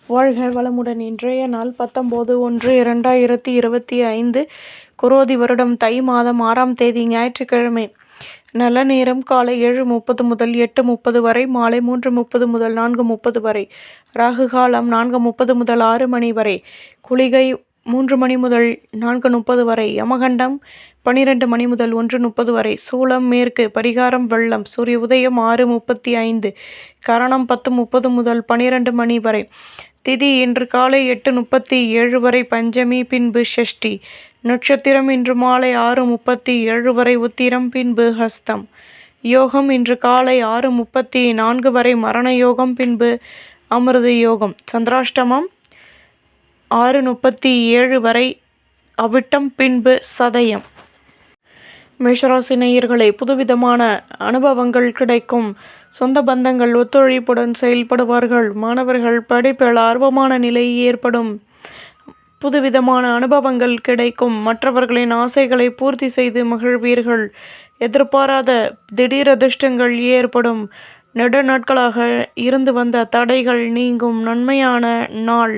வாழ்க வளமுடன். இன்றைய நாள் 19/1/2025 குரோதி வருடம் தை மாதம் 6ஆம் தேதி ஞாயிற்றுக்கிழமை. நல்ல நேரம் காலை 7:30 முதல் 8:30 வரை, மாலை 3:30 முதல் 4:30 வரை. ராகு காலம் 4:30 முதல் 6 மணி வரை. குளிகை 3 மணி முதல் 4:30 வரை. யமகண்டம் 12 மணி முதல் 1:30 வரை. சூலம் மேற்கு. பரிகாரம் வெள்ளம். சூரிய உதயம் 6:35. கரணம் 10:30 முதல் 12 மணி வரை. திதி இன்று காலை 8:37 வரை பஞ்சமி, பின்பு ஷஷ்டி. நட்சத்திரம் இன்று மாலை 6:37 வரை உத்திரம், பின்பு ஹஸ்தம். யோகம் இன்று காலை 6:34 வரை மரண யோகம், பின்பு அமிர்த யோகம். சந்திராஷ்டமம் 6:37 வரை அவிட்டம், பின்பு சதயம். மேஷராசி நேயர்களே, புதுவிதமான அனுபவங்கள் கிடைக்கும். சொந்த பந்தங்கள் ஒத்துழைப்புடன் செயல்படுவார்கள். மாணவர்கள் படிப்பில் ஆர்வமான நிலை ஏற்படும். புதுவிதமான அனுபவங்கள் கிடைக்கும். மற்றவர்களின் ஆசைகளை பூர்த்தி செய்து மகிழ்வீர்கள். எதிர்பாராத திடீர் அதிர்ஷ்டங்கள் ஏற்படும். நெடு நாட்களாக இருந்து வந்த தடைகள் நீங்கும். நன்மையான நாள்.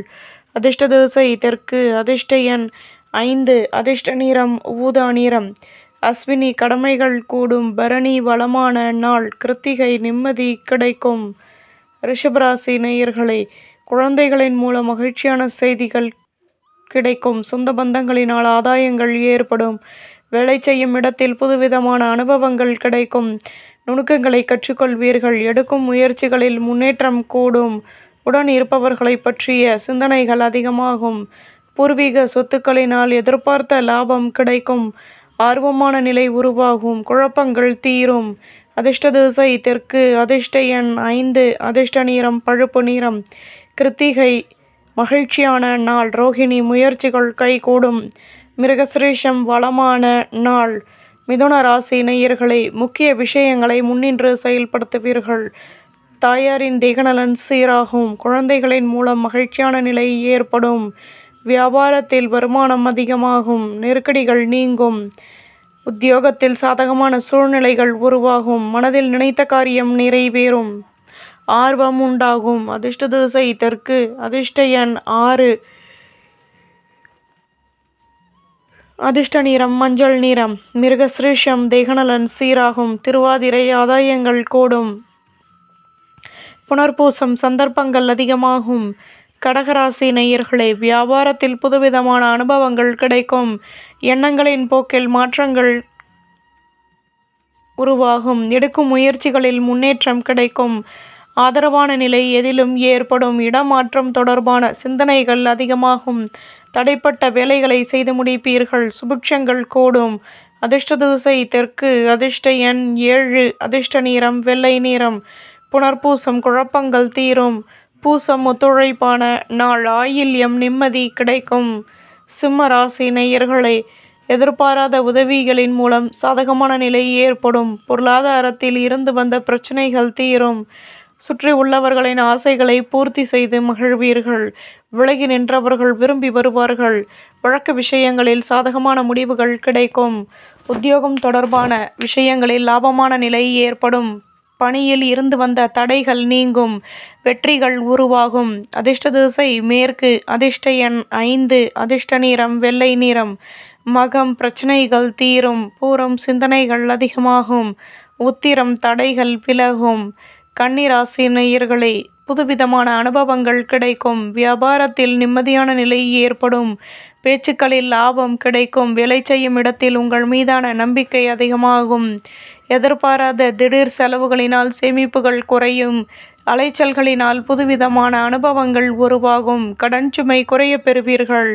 அதிர்ஷ்ட திசை தெற்கு. அதிர்ஷ்ட எண் 5. அதிர்ஷ்ட நிறம் ஊதா நிறம். அஸ்வினி கடமைகள் கூடும். பரணி வளமான நாள். கிருத்திகை நிம்மதி கிடைக்கும். ரிஷபராசி நேயர்களே, குழந்தைகளின் மூலம் மகிழ்ச்சியான செய்திகள் கிடைக்கும். சொந்த பந்தங்களினால் ஆதாயங்கள் ஏற்படும். வேலை செய்யும் இடத்தில் புதுவிதமான அனுபவங்கள் கிடைக்கும். நுணுக்கங்களை கற்றுக்கொள்வீர்கள். எடுக்கும் முயற்சிகளில் முன்னேற்றம் கூடும். உடன் இருப்பவர்களை பற்றிய சிந்தனைகள் அதிகமாகும். பூர்வீக சொத்துக்களினால் எதிர்பார்த்த லாபம் கிடைக்கும். ஆர்வமான நிலை உருவாகும். குழப்பங்கள் தீரும். அதிர்ஷ்ட திசை தெற்கு. அதிர்ஷ்ட எண் 5. அதிர்ஷ்ட நிறம் பழுப்பு நிறம். கிருத்திகை மகிழ்ச்சியான நாள். ரோகிணி முயற்சிகள் கைகூடும். மிருகசிரீஷம் வளமான நாள். மிதுன ராசி நேயர்களே, முக்கிய விஷயங்களை முன்னின்று செயல்படுத்துவீர்கள். தாயாரின் தேகநலன் சீராகும். குழந்தைகளின் மூலம் மகிழ்ச்சியான நிலை ஏற்படும். வியாபாரத்தில் வருமானம் அதிகமாகும். நெருக்கடிகள் நீங்கும். உத்தியோகத்தில் சாதகமான சூழ்நிலைகள் உருவாகும். மனதில் நினைத்த காரியம் நிறைவேறும். ஆர்வம் உண்டாகும். அதிர்ஷ்ட திசை தெற்கு. அதிர்ஷ்ட எண் 6. அதிர்ஷ்ட நிறம் மஞ்சள் நிறம். மிருகசிரீஷம் தேகநலன் சீராகும். திருவாதிரை ஆதாயங்கள் கூடும். புனர்பூசம் சந்தர்ப்பங்கள் அதிகமாகும். கடகராசி நேயர்களே, வியாபாரத்தில் புதுவிதமான அனுபவங்கள் கிடைக்கும். எண்ணங்களின் போக்கில் மாற்றங்கள் உருவாகும். எடுக்கும் முயற்சிகளில் முன்னேற்றம் கிடைக்கும். ஆதரவான நிலை எதிலும் ஏற்படும். இடமாற்றம் தொடர்பான சிந்தனைகள் அதிகமாகும். தடைப்பட்ட வேலைகளை செய்து முடிப்பீர்கள். சுபிட்சங்கள் கூடும். அதிர்ஷ்ட திசை தெற்கு. அதிர்ஷ்ட எண் 7. அதிர்ஷ்ட நிறம் வெள்ளை நிறம். புனர்பூசம் குழப்பங்கள் தீரும். பூசம் ஒத்துழைப்பான நாள். ஆயில்யம் நிம்மதி கிடைக்கும். சிம்ம ராசி நேயர்களே, எதிர்பாராத உதவிகளின் மூலம் சாதகமான நிலை ஏற்படும். பொருளாதாரத்தில் இருந்து வந்த பிரச்சனைகள் தீரும். சுற்றி உள்ளவர்களின் ஆசைகளை பூர்த்தி செய்து மகிழ்வீர்கள். விலகி நின்றவர்கள் விரும்பி வருவார்கள். வழக்கு விஷயங்களில் சாதகமான முடிவுகள் கிடைக்கும். உத்தியோகம் தொடர்பான விஷயங்களில் லாபமான நிலை ஏற்படும். பணியில் இருந்து வந்த தடைகள் நீங்கும். வெற்றிகள் உருவாகும். அதிர்ஷ்ட திசை மேற்கு. அதிர்ஷ்ட எண் 5. அதிர்ஷ்ட நிறம் வெள்ளை நிறம். மகம் பிரச்சனைகள் தீரும். பூரம் சிந்தனைகள் அதிகமாகும். உத்திரம் தடைகள் விலகும். கன்னிராசி நேயர்களே, புதுவிதமான அனுபவங்கள் கிடைக்கும். வியாபாரத்தில் நிம்மதியான நிலை ஏற்படும். பேச்சுக்களில் லாபம் கிடைக்கும். வேலை செய்யும் இடத்தில் உங்கள் மீதான நம்பிக்கை அதிகமாகும். எதிர்பாராத திடீர் செலவுகளினால் சேமிப்புகள் குறையும். அலைச்சல்களினால் புதுவிதமான அனுபவங்கள் உருவாகும். கடன் சுமை குறைய பெறுவீர்கள்.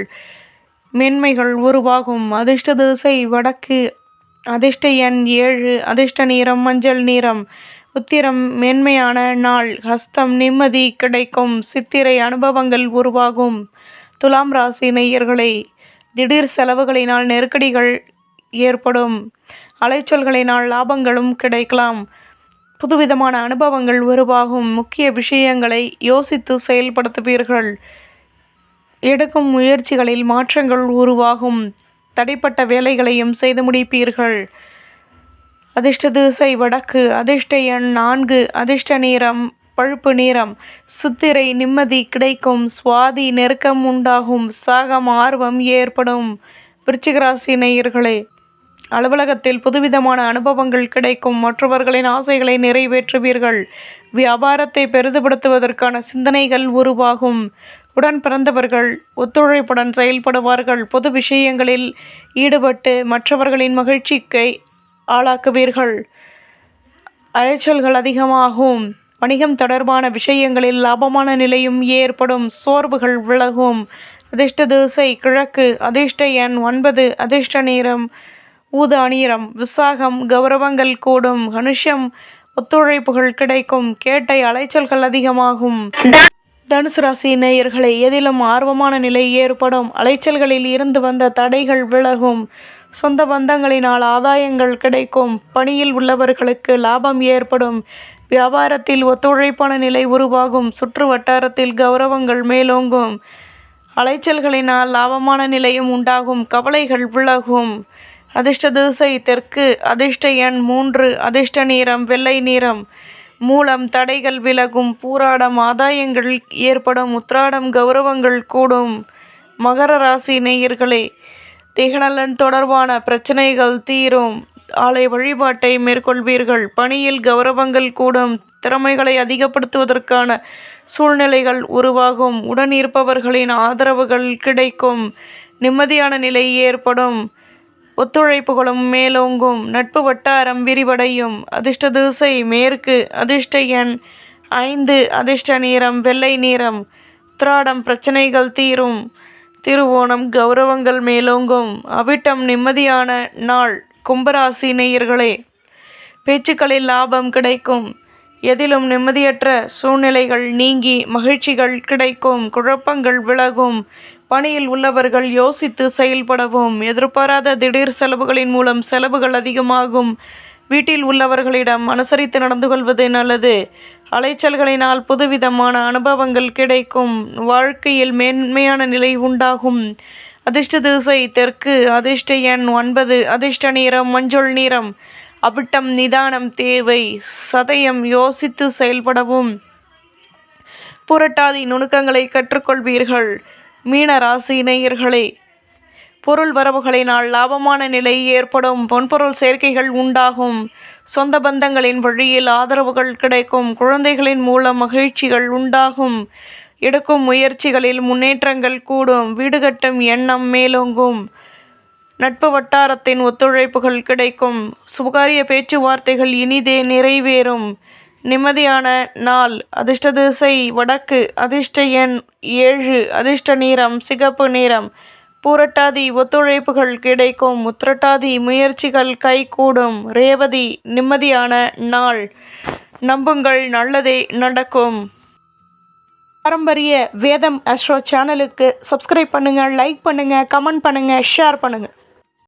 மேன்மைகள் உருவாகும். அதிர்ஷ்ட திசை வடக்கு. அதிர்ஷ்ட எண் 7. அதிர்ஷ்ட நிறம் மஞ்சள் நிறம். உத்திரம் மேன்மையான நாள். ஹஸ்தம் நிம்மதி கிடைக்கும். சித்திரை அனுபவங்கள் உருவாகும். துலாம் ராசி நேயர்களே, திடீர் செலவுகளினால் நெருக்கடிகள் ஏற்படும். அலைச்சல்களினால் லாபங்களும் கிடைக்கலாம். புதுவிதமான அனுபவங்கள் உருவாகும். முக்கிய விஷயங்களை யோசித்து செயல்படுத்துவீர்கள். எடுக்கும் முயற்சிகளில் மாற்றங்கள் உருவாகும். தடைப்பட்ட வேலைகளையும் செய்து முடிப்பீர்கள். அதிர்ஷ்ட திசை வடக்கு. அதிர்ஷ்ட எண் 4. அதிர்ஷ்ட நிறம் பழுப்பு நிறம். சித்திரை நிம்மதி கிடைக்கும். சுவாதி நெருக்கம் உண்டாகும். விசாகம் ஆர்வம் ஏற்படும். விருச்சிக ராசி நேயர்களே, அலுவலகத்தில் புதுவிதமான அனுபவங்கள் கிடைக்கும். மற்றவர்களின் ஆசைகளை நிறைவேற்றுவீர்கள். வியாபாரத்தை பெரிதுபடுத்துவதற்கான சிந்தனைகள் உருவாகும். உடன் பிறந்தவர்கள் ஒத்துழைப்புடன் செயல்படுவார்கள். பொது விஷயங்களில் ஈடுபட்டு மற்றவர்களின் மகிழ்ச்சிக்கு ஆளாக்குவீர்கள். அலைச்சல்கள் அதிகமாகும். வணிகம் தொடர்பான விஷயங்களில் லாபமான நிலையும் ஏற்படும். சோர்வுகள் விலகும். அதிர்ஷ்ட திசை கிழக்கு. அதிர்ஷ்ட எண் 9. அதிர்ஷ்ட நிறம் ஊதா நிறம். விசாகம் கௌரவங்கள் கூடும். அனுஷம் ஒத்துழைப்புகள் கிடைக்கும். கேட்டை அலைச்சல்கள் அதிகமாகும். தனுசு ராசி நேயர்களே, எதிலும் ஆர்வமான நிலை ஏற்படும். அலைச்சல்களில் இருந்து வந்த தடைகள் விலகும். சொந்த பந்தங்களினால் ஆதாயங்கள் கிடைக்கும். பணியில் உள்ளவர்களுக்கு லாபம் ஏற்படும். வியாபாரத்தில் ஒத்துழைப்பான நிலை உருவாகும். சுற்று வட்டாரத்தில் கௌரவங்கள் மேலோங்கும். அலைச்சல்களினால் லாபமான நிலையும் உண்டாகும். கவலைகள் விலகும். அதிர்ஷ்ட திசை தெற்கு. அதிர்ஷ்ட எண் 3. அதிர்ஷ்ட நிறம் வெள்ளை நிறம். மூலம் தடைகள் விலகும். பூராடம் ஆதாயங்கள் ஏற்படும். உத்திராடம் கௌரவங்கள் கூடும். மகர ராசி நேயர்களே, திகநலன் தொடர்பான பிரச்சனைகள் தீரும். ஆலய வழிபாட்டை மேற்கொள்வீர்கள். பணியில் கௌரவங்கள் கூடும். திறமைகளை அதிகப்படுத்துவதற்கான சூழ்நிலைகள் உருவாகும். உடன் இருப்பவர்களின் ஆதரவுகள் கிடைக்கும். நிம்மதியான நிலை ஏற்படும். ஒத்துழைப்புகளும் மேலோங்கும். நட்பு வட்டாரம் விரிவடையும். அதிர்ஷ்ட திசை மேற்கு. அதிர்ஷ்ட எண் 5. அதிர்ஷ்ட நிறம் வெள்ளை நிறம். உத்திராடம் பிரச்சனைகள் தீரும். திருவோணம் கௌரவங்கள் மேலோங்கும். அவிட்டம் நிம்மதியான நாள். கும்பராசி நேயர்களே, பேச்சுக்களில் லாபம் கிடைக்கும். எதிலும் நிம்மதியற்ற சூழ்நிலைகள் நீங்கி மகிழ்ச்சிகள் கிடைக்கும். குழப்பங்கள் விலகும். பணியில் உள்ளவர்கள் யோசித்து செயல்படவும். எதிர்பாராத திடீர் செலவுகளின் மூலம் செலவுகள் அதிகமாகும். வீட்டில் உள்ளவர்களிடம் அனுசரித்து நடந்து கொள்வது நல்லது. அலைச்சல்களினால் புதுவிதமான அனுபவங்கள் கிடைக்கும். வாழ்க்கையில் மேன்மையான நிலை உண்டாகும். அதிர்ஷ்ட திசை தெற்கு. அதிர்ஷ்ட எண் 9. அதிர்ஷ்ட நிறம் மஞ்சள் நிறம். அவிட்டம் நிதானம் தேவை. சதயம் யோசித்து செயல்படவும். புரட்டாதி நுணுக்கங்களை கற்றுக்கொள்வீர்கள். மீன ராசி நேயர்களே, பொருள் வரவுகளினால் லாபமான நிலை ஏற்படும். பொன்பொருள் சேர்க்கைகள் உண்டாகும். சொந்த பந்தங்களின் வழியில் ஆதரவுகள் கிடைக்கும். குழந்தைகளின் மூலம் மகிழ்ச்சிகள் உண்டாகும். எடுக்கும் முயற்சிகளில் முன்னேற்றங்கள் கூடும். வீடு கட்டும் எண்ணம் மேலோங்கும். நட்பு வட்டாரத்தின் ஒத்துழைப்புகள் கிடைக்கும். சுபகாரிய பேச்சுவார்த்தைகள் இனிதே நிறைவேறும். நிம்மதியான நாள். அதிர்ஷ்ட திசை வடக்கு. அதிர்ஷ்ட எண் 7. அதிர்ஷ்ட நிறம் சிகப்பு நிறம். பூரட்டாதி ஒத்துழைப்புகள் கிடைக்கும். உத்திரட்டாதி முயற்சிகள் கைகூடும். ரேவதி நிம்மதியான நாள். நம்புங்கள், நல்லதே நடக்கும். பாரம்பரிய வேதம் அஸ்ட்ரோ சேனலுக்கு சப்ஸ்கிரைப் பண்ணுங்கள், லைக் பண்ணுங்கள், கமெண்ட் பண்ணுங்கள், ஷேர் பண்ணுங்கள்.